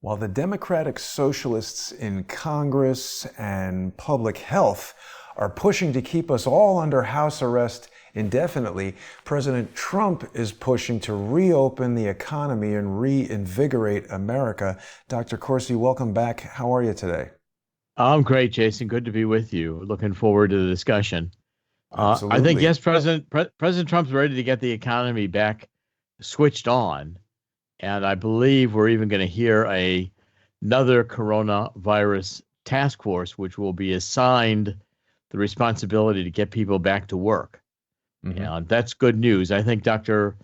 While the Democratic Socialists in Congress and public health are pushing to keep us all under house arrest indefinitely, President Trump is pushing to reopen the economy and reinvigorate America. Dr. Corsi, welcome back. How are you today? I'm great, Jason. Good to be with you. Looking forward to the discussion. I think, Absolutely. yes, President Trump's ready to get the economy back switched on. And I believe we're even going to hear another coronavirus task force, which will be assigned the responsibility to get people back to work. Mhm. And that's good news. I think Dr.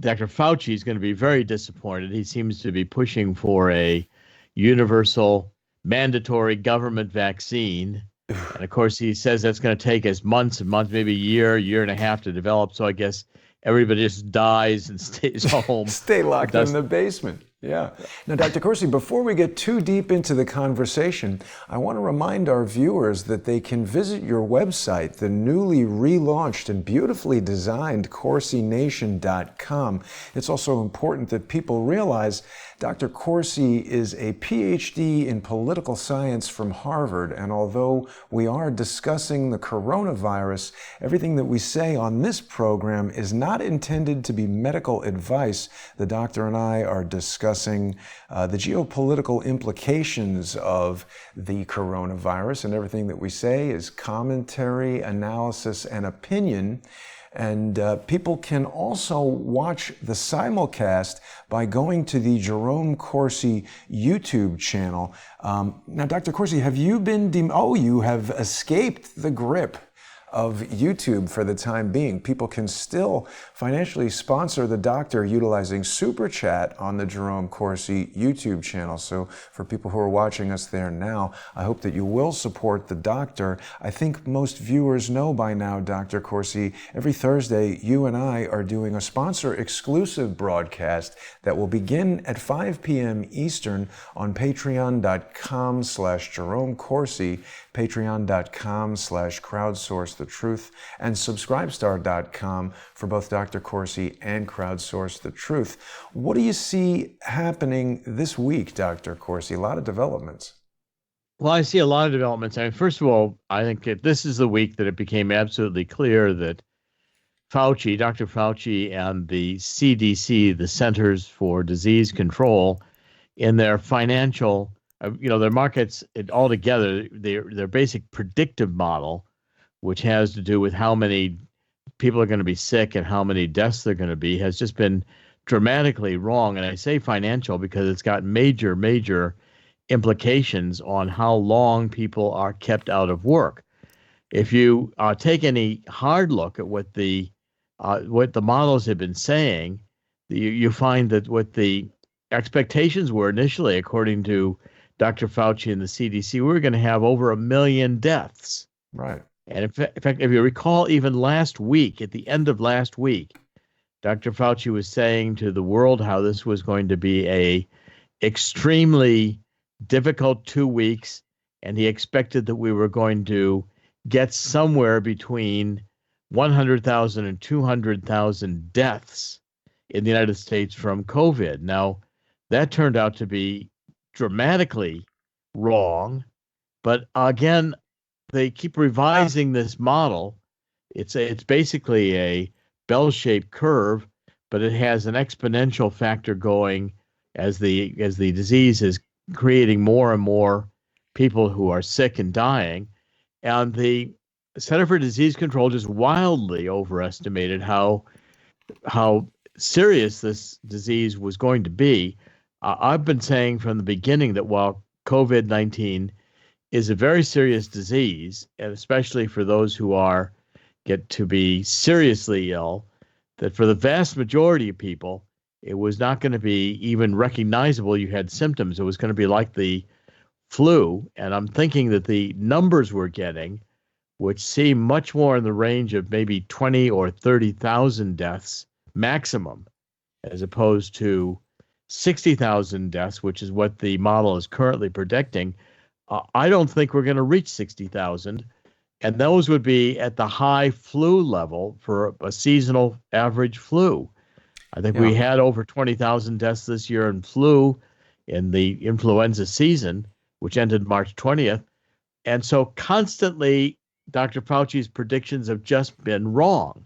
Fauci is going to be very disappointed. He seems to be pushing for a universal mandatory government vaccine. And of course, he says that's going to take us months and months, maybe a year and a half to develop. So I guess everybody just dies and stays home. Stay It locked in does. the basement. Yeah. Now, Dr. Corsi, before we get too deep into the conversation, I want to remind our viewers that they can visit your website, the newly relaunched and beautifully designed CorsiNation.com. It's also important that people realize Dr. Corsi is a PhD in political science from Harvard, and although we are discussing the coronavirus, everything that we say on this program is not intended to be medical advice. The doctor and I are discussing the geopolitical implications of the coronavirus, and everything that we say is commentary, analysis, and opinion. And people can also watch the simulcast by going to the Jerome Corsi YouTube channel. Now, Dr. Corsi, have you been, you have escaped the grip of YouTube for the time being. People can still financially sponsor the doctor utilizing Super Chat on the Jerome Corsi YouTube channel. So for people who are watching us there now, I hope that you will support the doctor. I think most viewers know by now, Dr. Corsi, every Thursday you and I are doing a sponsor-exclusive broadcast that will begin at 5 p.m. Eastern on patreon.com/Jerome Corsi, patreon.com/crowdsource the truth, and subscribestar.com for both Dr. Corsi and Crowdsource the Truth. What do you see happening this week, Dr. Corsi? A lot of developments. Well, I see a lot of developments. I mean, first of all, I think that this is the week that it became absolutely clear that Dr. Fauci, and the CDC, the Centers for Disease Control, in their financial, their markets altogether, their basic predictive model, which has to do with how many people are going to be sick and how many deaths they're going to be, has just been dramatically wrong. And I say financial because it's got major, major implications on how long people are kept out of work. If you take any hard look at what the models have been saying, you find that what the expectations were initially, according to Dr. Fauci and the CDC, we were going to have over 1 million deaths. Right. And in fact, if you recall, even last week, at the end of last week, Dr. Fauci was saying to the world how this was going to be a extremely difficult 2 weeks, and he expected that we were going to get somewhere between 100,000 and 200,000 deaths in the United States from COVID. Now, that turned out to be dramatically wrong, but again, they keep revising this model. It's basically a bell-shaped curve, but it has an exponential factor going as the disease is creating more and more people who are sick and dying. And the Center for Disease Control just wildly overestimated how serious this disease was going to be. I've been saying from the beginning that while COVID-19 is a very serious disease, and especially for those who get to be seriously ill, that for the vast majority of people, it was not going to be even recognizable you had symptoms. It was going to be like the flu. And I'm thinking that the numbers we're getting, which seem much more in the range of maybe 20 or 30,000 deaths maximum, as opposed to 60,000 deaths, which is what the model is currently predicting. I don't think we're going to reach 60,000, and those would be at the high flu level for a seasonal average flu. I think we Yeah. had over 20,000 deaths this year in flu. in the influenza season, which ended March 20th. And so constantly, Dr. Fauci's predictions have just been wrong.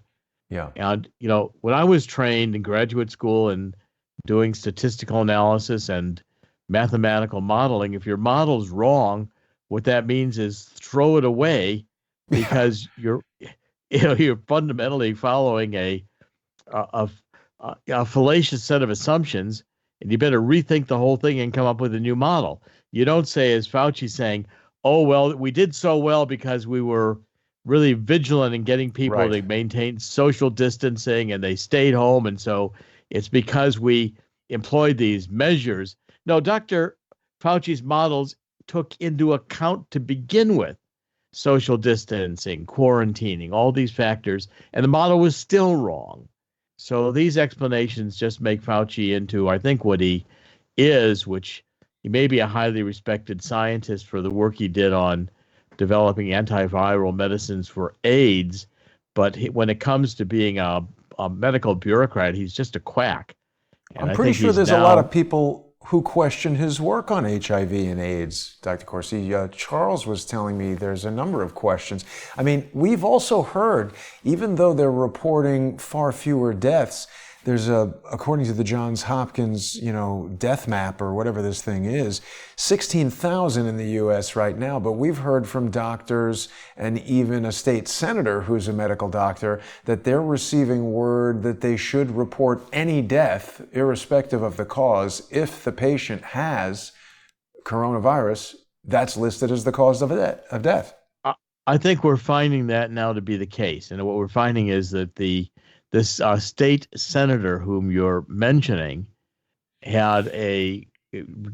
Yeah. And, when I was trained in graduate school and doing statistical analysis and mathematical modeling, if your model's wrong, what that means is throw it away because you're fundamentally following a, a fallacious set of assumptions, and you better rethink the whole thing and come up with a new model. You don't say, as Fauci saying, oh, well, we did so well because we were really vigilant in getting people to maintain social distancing and they stayed home. And so it's because we employed these measures. No, Dr. Fauci's models took into account to begin with social distancing, quarantining, all these factors, and the model was still wrong. So these explanations just make Fauci into, I think, what he is, which he may be a highly respected scientist for the work he did on developing antiviral medicines for AIDS. But when it comes to being a medical bureaucrat, he's just a quack. And I'm pretty sure there's a lot of people who question his work on HIV and AIDS, Dr. Corsi. Charles was telling me there's a number of questions. I mean, we've also heard, even though they're reporting far fewer deaths, there's according to the Johns Hopkins, death map or whatever this thing is, 16,000 in the U.S. right now. But we've heard from doctors and even a state senator who's a medical doctor that they're receiving word that they should report any death, irrespective of the cause, if the patient has coronavirus, that's listed as the cause of death. I think we're finding that now to be the case. And what we're finding is that this state senator whom you're mentioning had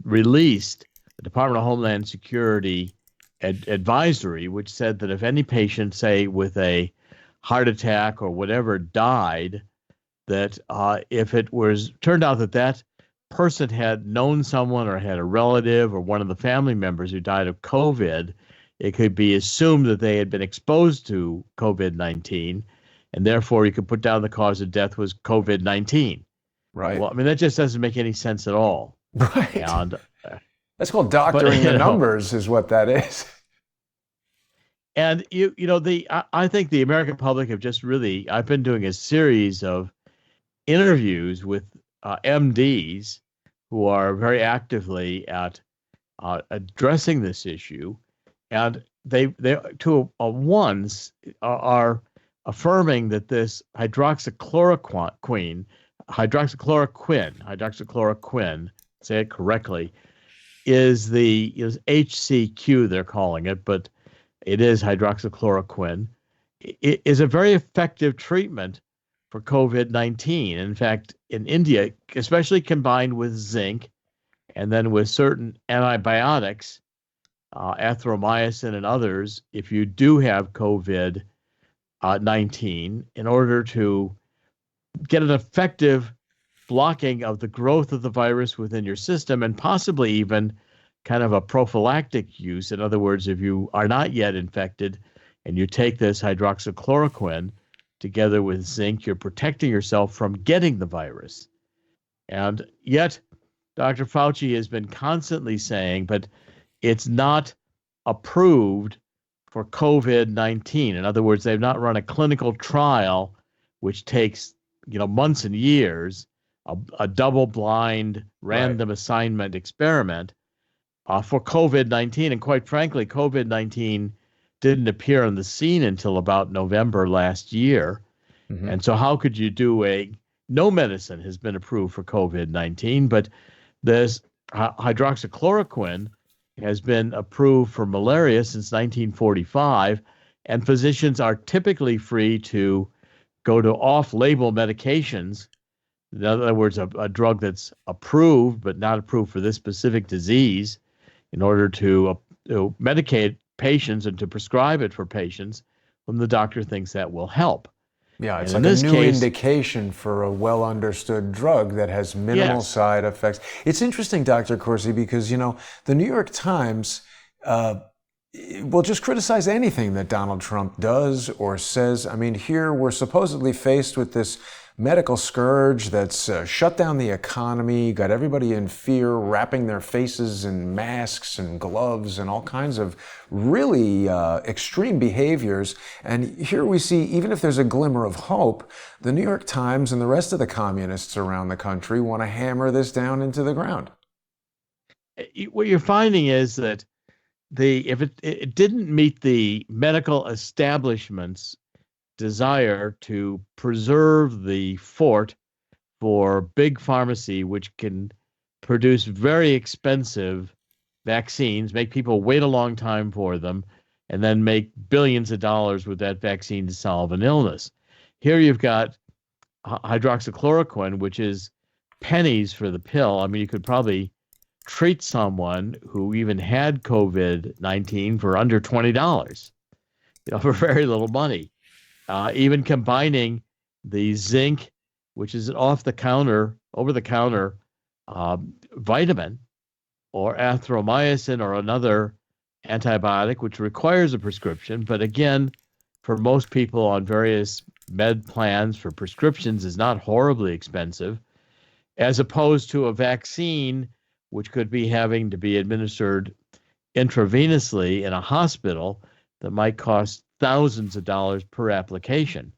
released the Department of Homeland Security advisory, which said that if any patient, say, with a heart attack or whatever died, that if it was turned out that person had known someone or had a relative or one of the family members who died of COVID, it could be assumed that they had been exposed to COVID-19. And therefore, you could put down the cause of death was COVID-19. Right. Well, I mean, that just doesn't make any sense at all. Right. And, that's called doctoring the numbers, is what that is. And I think the American public have just really. I've been doing a series of interviews with MDs who are very actively at addressing this issue, and they to ones are affirming that this hydroxychloroquine, say it correctly, is HCQ, they're calling it, but it is hydroxychloroquine. It is a very effective treatment for COVID-19. In fact, in India, especially combined with zinc and then with certain antibiotics, athromycin and others, if you do have COVID-19, in order to get an effective blocking of the growth of the virus within your system and possibly even kind of a prophylactic use. In other words, if you are not yet infected and you take this hydroxychloroquine together with zinc, you're protecting yourself from getting the virus. And yet, Dr. Fauci has been constantly saying, but it's not approved for COVID-19. In other words, they've not run a clinical trial, which takes months and years, a double-blind random assignment experiment for COVID-19. And quite frankly, COVID-19 didn't appear on the scene until about November last year. Mm-hmm. And so how could you do no medicine has been approved for COVID-19, but this hydroxychloroquine has been approved for malaria since 1945, and physicians are typically free to go to off-label medications. In other words, a drug that's approved but not approved for this specific disease, in order to medicate patients and to prescribe it for patients when the doctor thinks that will help. Yeah, it's like a new indication for a well-understood drug that has minimal side effects. It's interesting, Dr. Corsi, because, the New York Times will just criticize anything that Donald Trump does or says. I mean, here we're supposedly faced with this medical scourge that's shut down the economy, got everybody in fear, wrapping their faces in masks and gloves and all kinds of really extreme behaviors. And here we see, even if there's a glimmer of hope, the New York Times and the rest of the communists around the country want to hammer this down into the ground. What you're finding is that if it didn't meet the medical establishment's desire to preserve the fort for big pharmacy, which can produce very expensive vaccines, make people wait a long time for them, and then make billions of dollars with that vaccine to solve an illness. Here you've got hydroxychloroquine, which is pennies for the pill. I mean, you could probably treat someone who even had COVID-19 for under $20, for very little money. Even combining the zinc, which is an over-the-counter vitamin, or athromycin, or another antibiotic, which requires a prescription. But again, for most people on various med plans for prescriptions is not horribly expensive, as opposed to a vaccine, which could be having to be administered intravenously in a hospital that might cost thousands of dollars per application.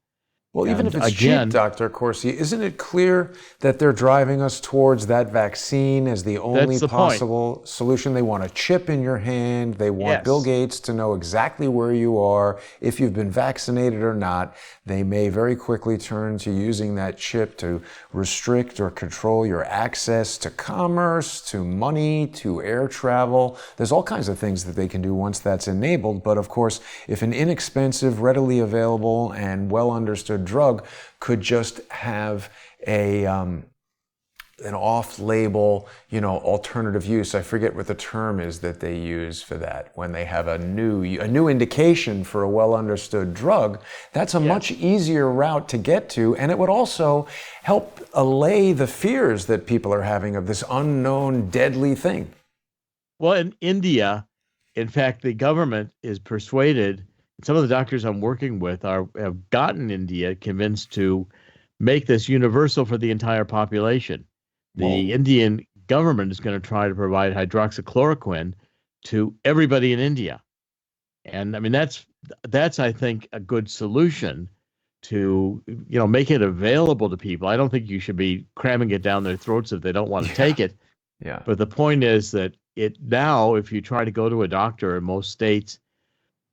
Well, even if it's cheap, Dr. Corsi, isn't it clear that they're driving us towards that vaccine as the only possible solution? They want a chip in your hand. They want Bill Gates to know exactly where you are, if you've been vaccinated or not. They may very quickly turn to using that chip to restrict or control your access to commerce, to money, to air travel. There's all kinds of things that they can do once that's enabled. But of course, if an inexpensive, readily available, and well understood drug could just have an off-label, alternative use. I forget what the term is that they use for that when they have a new indication for a well-understood drug. That's a much easier route to get to, and it would also help allay the fears that people are having of this unknown, deadly thing. Well, in India, in fact, the government is persuaded. Some of the doctors I'm working with have gotten India convinced to make this universal for the entire population. The Indian government is going to try to provide hydroxychloroquine to everybody in India. And I mean, that's I think, a good solution to, make it available to people. I don't think you should be cramming it down their throats if they don't want to take it. Yeah. But the point is that now, if you try to go to a doctor in most states,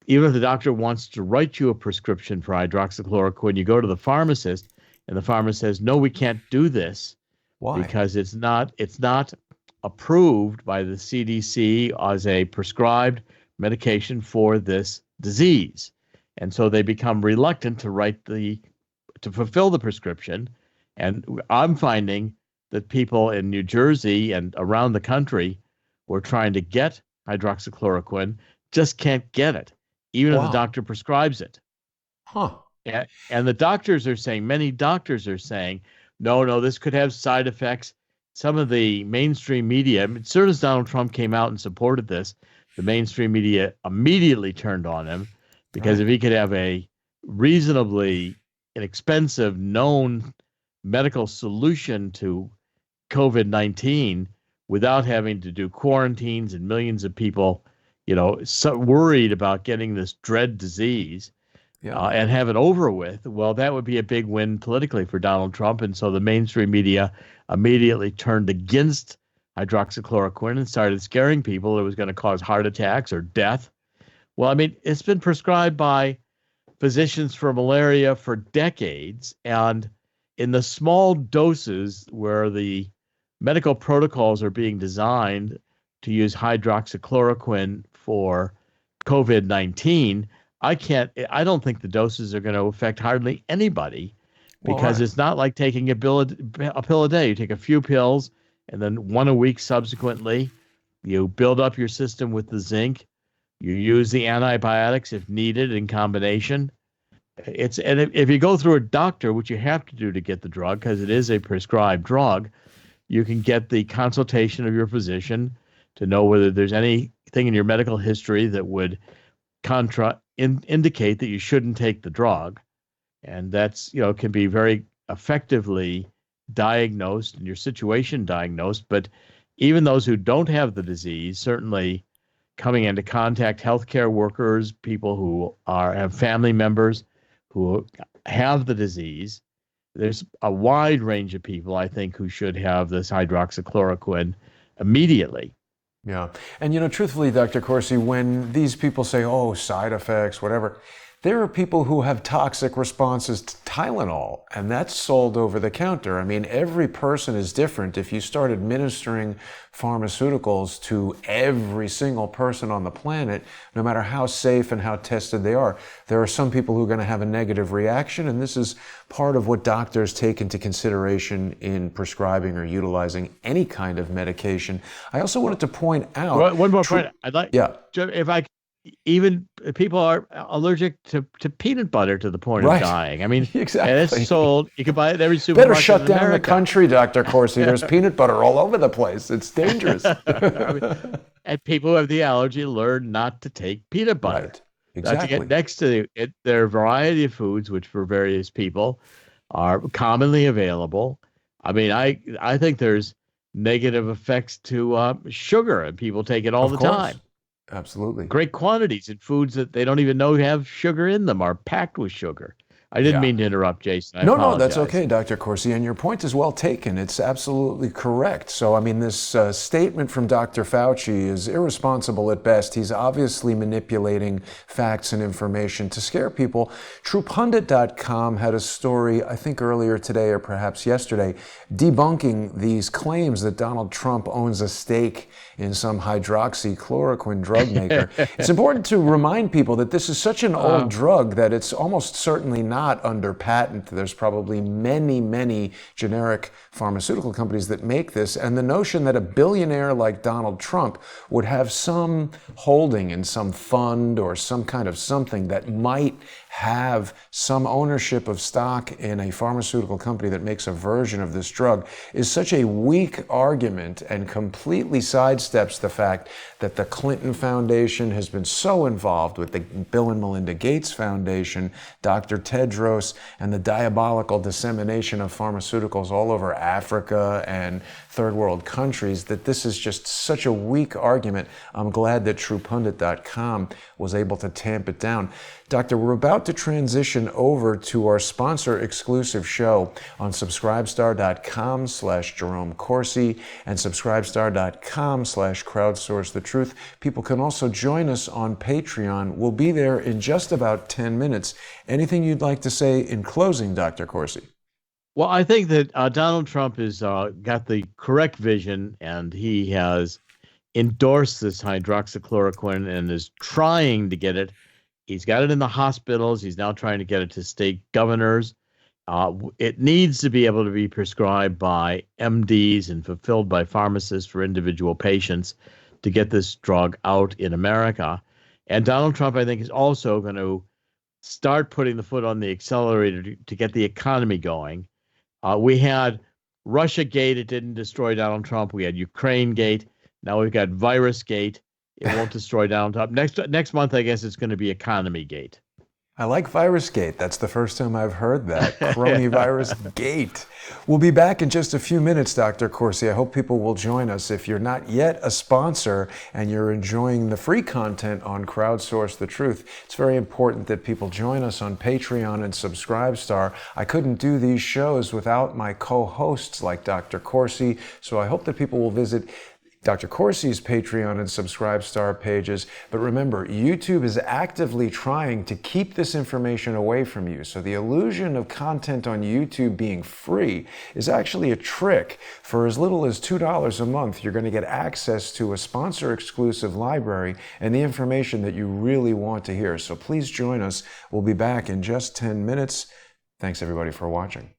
even if the doctor wants to write you a prescription for hydroxychloroquine, you go to the pharmacist, and the pharmacist says, "No, we can't do this." Why? Because it's not approved by the CDC as a prescribed medication for this disease, and so they become reluctant to fulfill the prescription. And I'm finding that people in New Jersey and around the country who are trying to get hydroxychloroquine just can't get it, even if the doctor prescribes it. Huh. And the doctors are saying, many doctors are saying, no, this could have side effects. Some of the mainstream media, as soon as Donald Trump came out and supported this, the mainstream media immediately turned on him, because if he could have a reasonably inexpensive, known medical solution to COVID-19 without having to do quarantines and millions of people, so worried about getting this dread disease, and have it over with, well, that would be a big win politically for Donald Trump. And so the mainstream media immediately turned against hydroxychloroquine and started scaring people it was going to cause heart attacks or death. Well, I mean, it's been prescribed by physicians for malaria for decades. And in the small doses where the medical protocols are being designed to use hydroxychloroquine for COVID-19, I don't think the doses are going to affect hardly anybody, because it's not like taking a pill a day. You take a few pills and then one a week subsequently. You build up your system with the zinc. You use the antibiotics if needed in combination. If you go through a doctor, which you have to do to get the drug because it is a prescribed drug, you can get the consultation of your physician to know whether there's anything in your medical history that would indicate that you shouldn't take the drug. And that's, can be very effectively diagnosed and your situation diagnosed. But even those who don't have the disease, certainly coming into contact, healthcare workers, people who have family members who have the disease, there's a wide range of people, I think, who should have this hydroxychloroquine immediately. Yeah. And, truthfully, Dr. Corsi, when these people say, oh, side effects, whatever, there are people who have toxic responses to Tylenol, and that's sold over the counter. I mean, every person is different. If you start administering pharmaceuticals to every single person on the planet, no matter how safe and how tested they are, there are some people who are going to have a negative reaction, and this is part of what doctors take into consideration in prescribing or utilizing any kind of medication. I also wanted to point out... One more point. I'd like, yeah. If I even people are allergic to peanut butter to the point of dying. I mean, exactly. And it's sold. You can buy it at every supermarket. Better shut down the country, Dr. Corsi. There's peanut butter all over the place. It's dangerous. And people who have the allergy learn not to take peanut butter. Right. Exactly. To get next to it, there are a variety of foods which, for various people, are commonly available. I mean, I think there's negative effects to sugar, and people take it all the time. Absolutely. Great quantities in foods that they don't even know have sugar in them are packed with sugar. I didn't mean to interrupt, Jason. No, that's okay, Dr. Corsi, and your point is well taken. It's absolutely correct. So, I mean, this statement from Dr. Fauci is irresponsible at best. He's obviously manipulating facts and information to scare people. TruePundit.com had a story, I think earlier today or perhaps yesterday, debunking these claims that Donald Trump owns a stake in some hydroxychloroquine drug maker. It's important to remind people that this is such an old drug that it's almost certainly not under patent. There's probably many, many generic pharmaceutical companies that make this. And the notion that a billionaire like Donald Trump would have some holding in some fund or some kind of something that might have some ownership of stock in a pharmaceutical company that makes a version of this drug is such a weak argument and completely sidesteps the fact that the Clinton Foundation has been so involved with the Bill and Melinda Gates Foundation, Dr. Tedros, and the diabolical dissemination of pharmaceuticals all over Africa and third world countries that this is just such a weak argument. I'm glad that TruePundit.com was able to tamp it down. Doctor, we're about to transition over to our sponsor exclusive show on subscribestar.com/Jerome Corsi and subscribestar.com/crowdsourcethetruth. People can also join us on Patreon. We'll be there in just about 10 minutes. Anything you'd like to say in closing, Dr. Corsi? Well, I think that Donald Trump has got the correct vision, and he has endorsed this hydroxychloroquine and is trying to get it. He's got it in the hospitals. He's now trying to get it to state governors. It needs to be able to be prescribed by MDs and fulfilled by pharmacists for individual patients to get this drug out in America. And Donald Trump, I think, is also going to start putting the foot on the accelerator to get the economy going. We had Russia-gate. It didn't destroy Donald Trump. We had Ukraine-gate. Now we've got Virus-gate. It won't destroy Donald Trump. Next month, I guess it's going to be Economy-gate. I like Virus-gate. That's the first time I've heard that. Coronavirus-gate. We'll be back in just a few minutes, Dr. Corsi. I hope people will join us. If you're not yet a sponsor and you're enjoying the free content on Crowdsource the Truth, it's very important that people join us on Patreon and Subscribestar. I couldn't do these shows without my co-hosts like Dr. Corsi, so I hope that people will visit Dr. Corsi's Patreon and Subscribestar pages. But remember, YouTube is actively trying to keep this information away from you. So the illusion of content on YouTube being free is actually a trick. For as little as $2 a month, you're going to get access to a sponsor-exclusive library and the information that you really want to hear. So please join us. We'll be back in just 10 minutes. Thanks, everybody, for watching.